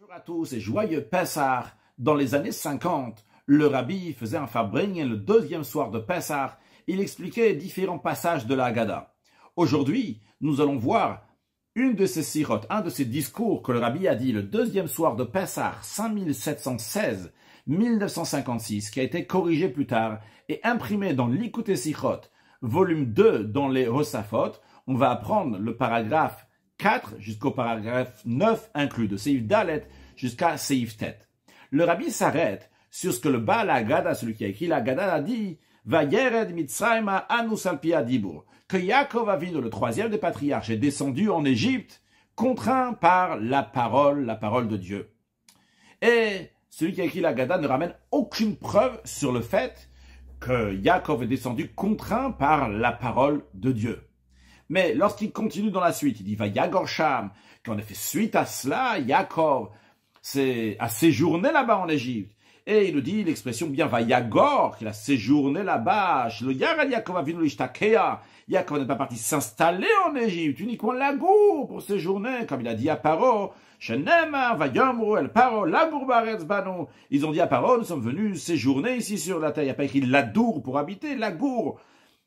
Bonjour à tous et joyeux Pessah. Dans les années 50, le rabbi faisait un farbrengen le deuxième soir de Pessah. Il expliquait différents passages de la Haggadah. Aujourd'hui, nous allons voir une de ces sirotes, un de ces discours que le rabbi a dit le deuxième soir de Pessah 5716-1956, qui a été corrigé plus tard et imprimé dans l'Ikouté Sichot, volume 2 dans les Hosafot. On va apprendre le paragraphe 4 jusqu'au paragraphe 9 inclus, de Seif Dalet jusqu'à Seif Tet. Le rabbi s'arrête sur ce que le Baal Haggadah, celui qui a écrit la Haggadah, a dit « Vayered Mitzrayma anus al pi hadibur » que Yaakov Avinu, le troisième des patriarches, est descendu en Égypte, contraint par la parole de Dieu. Et celui qui a écrit la Haggadah ne ramène aucune preuve sur le fait que Yaakov est descendu contraint par la parole de Dieu. Mais lorsqu'il continue dans la suite, il dit « Vayagor Sham », qu'en effet, suite à cela, Yaakov a séjourné là-bas en Égypte. Et il nous dit l'expression bien Vayagor, qu'il a séjourné là-bas. Yaakov n'est pas parti s'installer en Égypte, uniquement Lagour pour séjourner, comme il a dit à Paro. Ils ont dit à Paro, nous sommes venus séjourner ici sur la terre. Il n'y a pas écrit Ladour pour habiter, Lagour.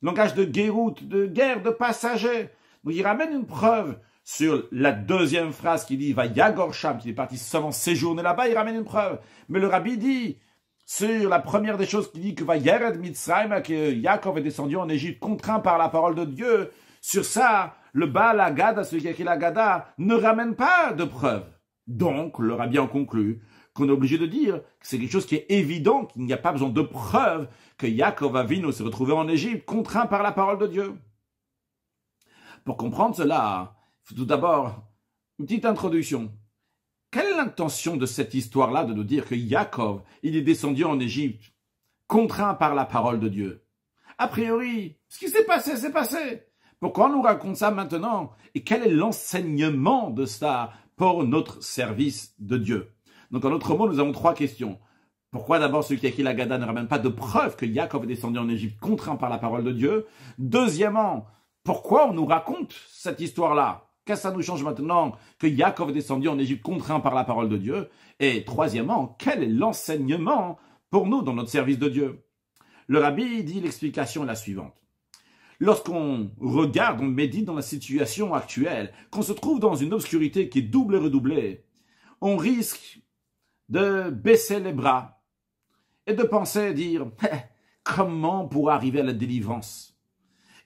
Langage de guéroute, de guerre, de passagers. Donc il ramène une preuve sur la deuxième phrase qui dit « Vayagor Sham », qu'il est parti seulement séjourner là-bas, il ramène une preuve. Mais le rabbi dit, sur la première des choses qui dit que « Vayered Mitzrayim », que Yaakov est descendu en Égypte contraint par la parole de Dieu, sur ça, le Baal Haggadah, celui qui a écrit la Haggadah, ne ramène pas de preuve. Donc, le rabbi en conclut qu'on est obligé de dire que c'est quelque chose qui est évident, qu'il n'y a pas besoin de preuve que Yaakov Avinu s'est retrouvé en Égypte, contraint par la parole de Dieu. Pour comprendre cela, il faut tout d'abord une petite introduction. Quelle est l'intention de cette histoire-là de nous dire que Yaakov, il est descendu en Égypte, contraint par la parole de Dieu? A priori, ce qui s'est passé, c'est passé. Pourquoi on nous raconte ça maintenant? Et quel est l'enseignement de ça pour notre service de Dieu? Donc, en d'autres mots, nous avons trois questions. Pourquoi d'abord celui qui a écrit la Haggadah ne ramène pas de preuve que Yaakov est descendu en Égypte contraint par la parole de Dieu? Deuxièmement, pourquoi on nous raconte cette histoire-là? Qu'est-ce que ça nous change maintenant que Yaakov est descendu en Égypte contraint par la parole de Dieu? Et troisièmement, quel est l'enseignement pour nous dans notre service de Dieu? Le rabbi dit l'explication est la suivante. Lorsqu'on regarde, on médite dans la situation actuelle, qu'on se trouve dans une obscurité qui est double et redoublée, on risque de baisser les bras et de penser, dire « Comment pour arriver à la délivrance ?»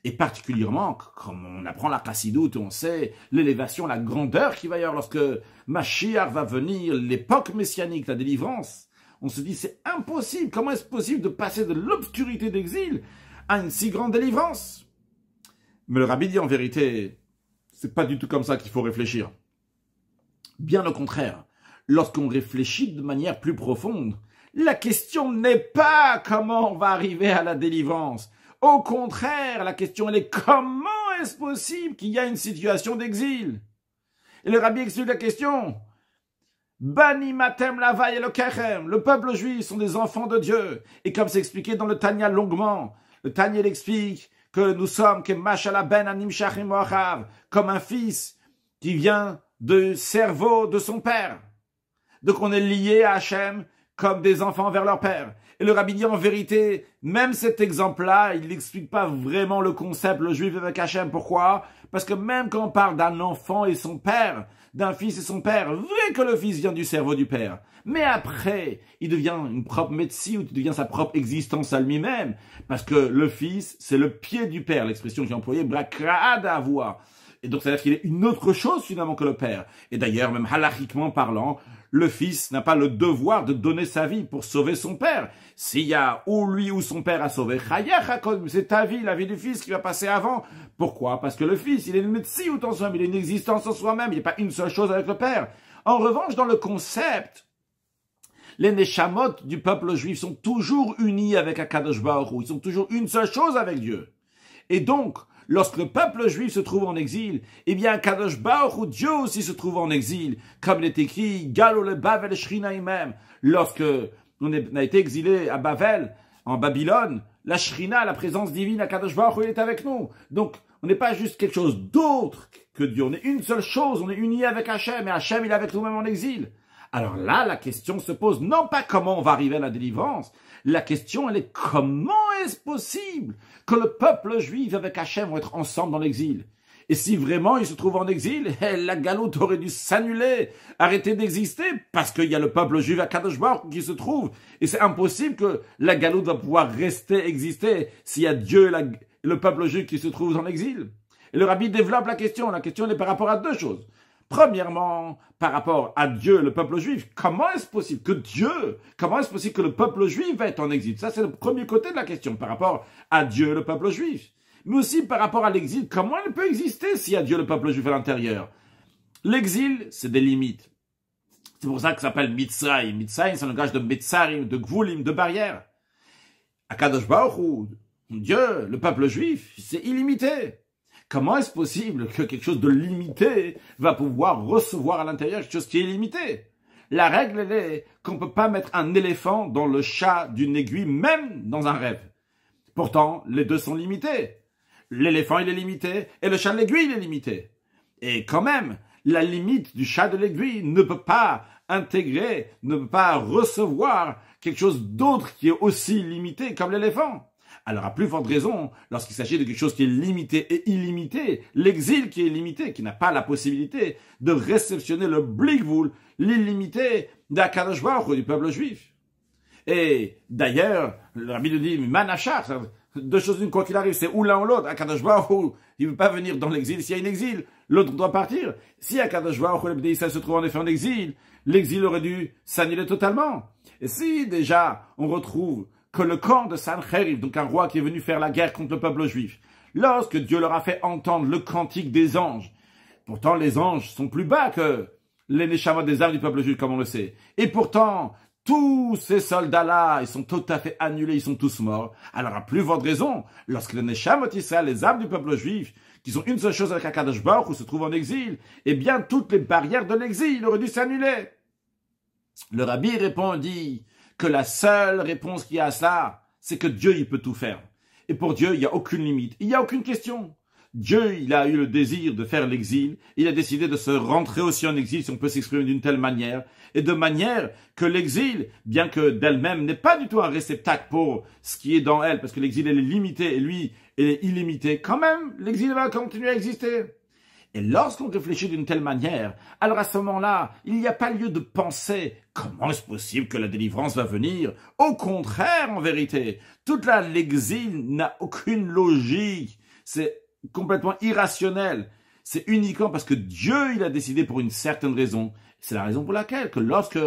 Et particulièrement, comme on apprend la chassidoute, on sait l'élévation, la grandeur qu'il va y avoir lorsque Mashiach va venir, l'époque messianique, la délivrance. On se dit « C'est impossible, comment est-ce possible de passer de l'obscurité d'exil à une si grande délivrance ?» Mais le rabbi dit en vérité, c'est pas du tout comme ça qu'il faut réfléchir. Bien au contraire. Lorsqu'on réfléchit de manière plus profonde, la question n'est pas comment on va arriver à la délivrance. Au contraire, la question elle est comment est-ce possible qu'il y a une situation d'exil? Et le rabbi explique la question. Bani matem lavai elokechem. Le peuple juif sont des enfants de Dieu. Et comme c'est expliqué dans le Tanya longuement, le Tanya explique que nous sommes comme un fils qui vient du cerveau de son père. Donc on est lié à Hachem comme des enfants vers leur père. Et le rabbi dit en vérité, même cet exemple-là, il n'explique pas vraiment le concept, le juif avec Hachem. Pourquoi? Parce que même quand on parle d'un enfant et son père, d'un fils et son père, vrai que le fils vient du cerveau du père. Mais après, il devient une propre médecine, il devient sa propre existence à lui-même. Parce que le fils, c'est le pied du père, l'expression que j'ai employée, brakraad à voix. Et donc, c'est-à-dire qu'il est une autre chose finalement que le père. Et d'ailleurs, même halachiquement parlant, le fils n'a pas le devoir de donner sa vie pour sauver son père. S'il y a ou lui ou son père à sauver, c'est ta vie, la vie du fils qui va passer avant. Pourquoi? Parce que le fils, il est une médecine en soi-même, il a une existence en soi-même, il n'est pas une seule chose avec le père. En revanche, dans le concept, les neshamot du peuple juif sont toujours unis avec Akadosh Baruch Hu. Ils sont toujours une seule chose avec Dieu. Et donc, lorsque le peuple juif se trouve en exil, eh bien, Kadosh Baruch Hu, Dieu aussi se trouve en exil. Comme il est écrit, Galo le Bavel Shrina même. Lorsque on a été exilé à Bavel, en Babylone, la Shrina, la présence divine à Kadosh Baruch Hu, est avec nous. Donc, on n'est pas juste quelque chose d'autre que Dieu. On est une seule chose, on est unis avec Hachem, et Hachem, il est avec nous-mêmes en exil. Alors là, la question se pose non pas comment on va arriver à la délivrance, la question elle est comment est-ce possible que le peuple juif avec Hachem vont être ensemble dans l'exil? Et si vraiment ils se trouvent en exil, la galoute aurait dû s'annuler, arrêter d'exister, parce qu'il y a le peuple juif à Kadosh Baruch qui se trouve. Et c'est impossible que la galoute va pouvoir rester, exister, s'il y a Dieu et le peuple juif qui se trouve dans l'exil. Et le rabbi développe la question. La question est par rapport à deux choses. Premièrement, par rapport à Dieu, le peuple juif, comment est-ce possible que comment est-ce possible que le peuple juif va être en exil? Ça, c'est le premier côté de la question, par rapport à Dieu, le peuple juif. Mais aussi par rapport à l'exil, comment il peut exister s'il y a Dieu, le peuple juif à l'intérieur? L'exil, c'est des limites. C'est pour ça que ça s'appelle Mitzrayim. Mitzrayim, c'est un langage de Mitzarim, de Gvulim, de barrières. Akadosh Baruch Hu, Dieu, le peuple juif, c'est illimité. Comment est-ce possible que quelque chose de limité va pouvoir recevoir à l'intérieur quelque chose qui est illimité? La règle, elle est qu'on ne peut pas mettre un éléphant dans le chat d'une aiguille, même dans un rêve. Pourtant, les deux sont limités. L'éléphant, il est limité, et le chat de l'aiguille, il est limité. Et quand même, la limite du chat de l'aiguille ne peut pas intégrer, ne peut pas recevoir quelque chose d'autre qui est aussi limité comme l'éléphant. Alors, à plus forte raison, lorsqu'il s'agit de quelque chose qui est limité et illimité, l'exil qui est limité, qui n'a pas la possibilité de réceptionner le blikvoul, l'illimité d'Akadosh Baruch Hu, du peuple juif. Et d'ailleurs, le rabbi nous dit, Manachar, deux choses d'une, quoi qu'il arrive, c'est ou l'un ou l'autre. Akadosh Baruch Hu, il ne veut pas venir dans l'exil. S'il y a un exil, l'autre doit partir. Si Akadosh Baruch Hu, le Bnei Israël se trouve en effet en exil, l'exil aurait dû s'annuler totalement. Et si déjà on retrouve que le camp de Sancheriv, donc un roi qui est venu faire la guerre contre le peuple juif, lorsque Dieu leur a fait entendre le cantique des anges, pourtant les anges sont plus bas que les neshamot des âmes du peuple juif, comme on le sait. Et pourtant, tous ces soldats-là, ils sont tout à fait annulés, ils sont tous morts. Alors, à plus forte raison, lorsque les neshamot Israël, les âmes du peuple juif, qui sont une seule chose avec Akadosh Baruch Hu, se trouvent en exil, eh bien, toutes les barrières de l'exil auraient dû s'annuler. Le rabbi répondit que la seule réponse qu'il y a à ça, c'est que Dieu, il peut tout faire. Et pour Dieu, il n'y a aucune limite, il n'y a aucune question. Dieu, il a eu le désir de faire l'exil, il a décidé de se rentrer aussi en exil, si on peut s'exprimer d'une telle manière, et de manière que l'exil, bien que d'elle-même n'est pas du tout un réceptacle pour ce qui est dans elle, parce que l'exil, elle est limité, et lui, elle est illimité, quand même, l'exil va continuer à exister. Et lorsqu'on réfléchit d'une telle manière, alors à ce moment-là, il n'y a pas lieu de penser comment est-ce possible que la délivrance va venir. Au contraire, en vérité, l'exil n'a aucune logique. C'est complètement irrationnel. C'est uniquement parce que Dieu, il a décidé pour une certaine raison. C'est la raison pour laquelle que lorsque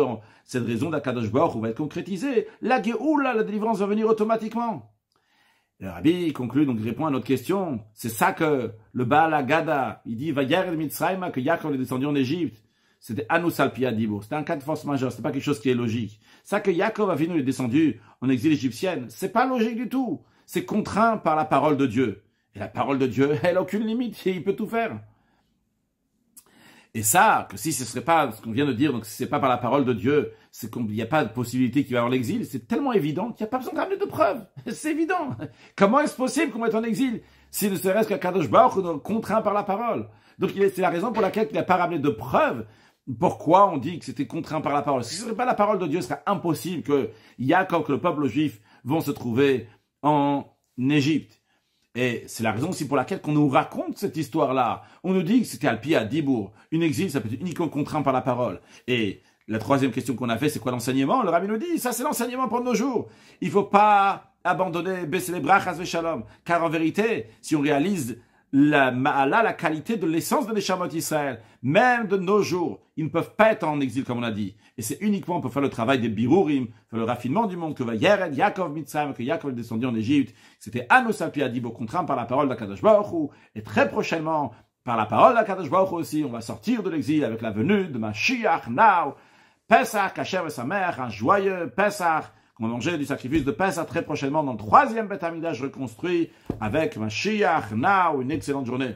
cette raison d'Akadosh Baruch Hu va être concrétisée, la Géoula, la délivrance va venir automatiquement. Le rabbi conclut, donc il répond à notre question. C'est ça que le Baal Agada, il dit, Vayer Mitzrayim, que Yaakov est descendu en Égypte. C'était Anus al Pia Dibur. C'était un cas de force majeure. C'était pas quelque chose qui est logique. Ça que Yaakov est descendu en exil égyptienne, c'est pas logique du tout. C'est contraint par la parole de Dieu. Et la parole de Dieu, elle n'a aucune limite. Il peut tout faire. Et ça, que si ce serait pas ce qu'on vient de dire, donc si c'est pas par la parole de Dieu, c'est qu'il n'y a pas de possibilité qu'il va y avoir l'exil, c'est tellement évident qu'il n'y a pas besoin de ramener de preuves. C'est évident. Comment est-ce possible qu'on mette en exil si ne serait-ce qu'Akadosh Baruch Hu contraint par la parole? Donc c'est la raison pour laquelle il n'a pas ramené de preuves. Pourquoi on dit que c'était contraint par la parole? Si ce serait pas la parole de Dieu, ce serait impossible que Yaakov, que le peuple juif vont se trouver en Égypte. Et c'est la raison aussi pour laquelle qu'on nous raconte cette histoire-là. On nous dit que c'était Al Pia Dibur. Une exil, ça peut être uniquement contraint par la parole. Et la troisième question qu'on a fait, c'est quoi l'enseignement? Le rabbi nous dit, ça c'est l'enseignement pour nos jours. Il faut pas abandonner, baisser les bras, chas v'shalom. Car en vérité, si on réalise la qualité de l'essence de Neshamot Israël, même de nos jours, ils ne peuvent pas être en exil comme on a dit. Et c'est uniquement pour faire le travail des birurim, faire le raffinement du monde, que va Yered Yaakov Mitzrayim, que Yaakov est descendu en Égypte. C'était Anus al Pia Dibur, contraint par la parole d'Akadosh Baruch Hu. Et très prochainement, par la parole d'Akadosh Baruch Hu aussi, on va sortir de l'exil avec la venue de Mashiach Now. Pesach, Kasher et sa mère, un joyeux Pesach. On va manger du sacrifice de Pesach très prochainement dans le 3e Beth Amikdash reconstruit avec Mashiach Now. Une excellente journée.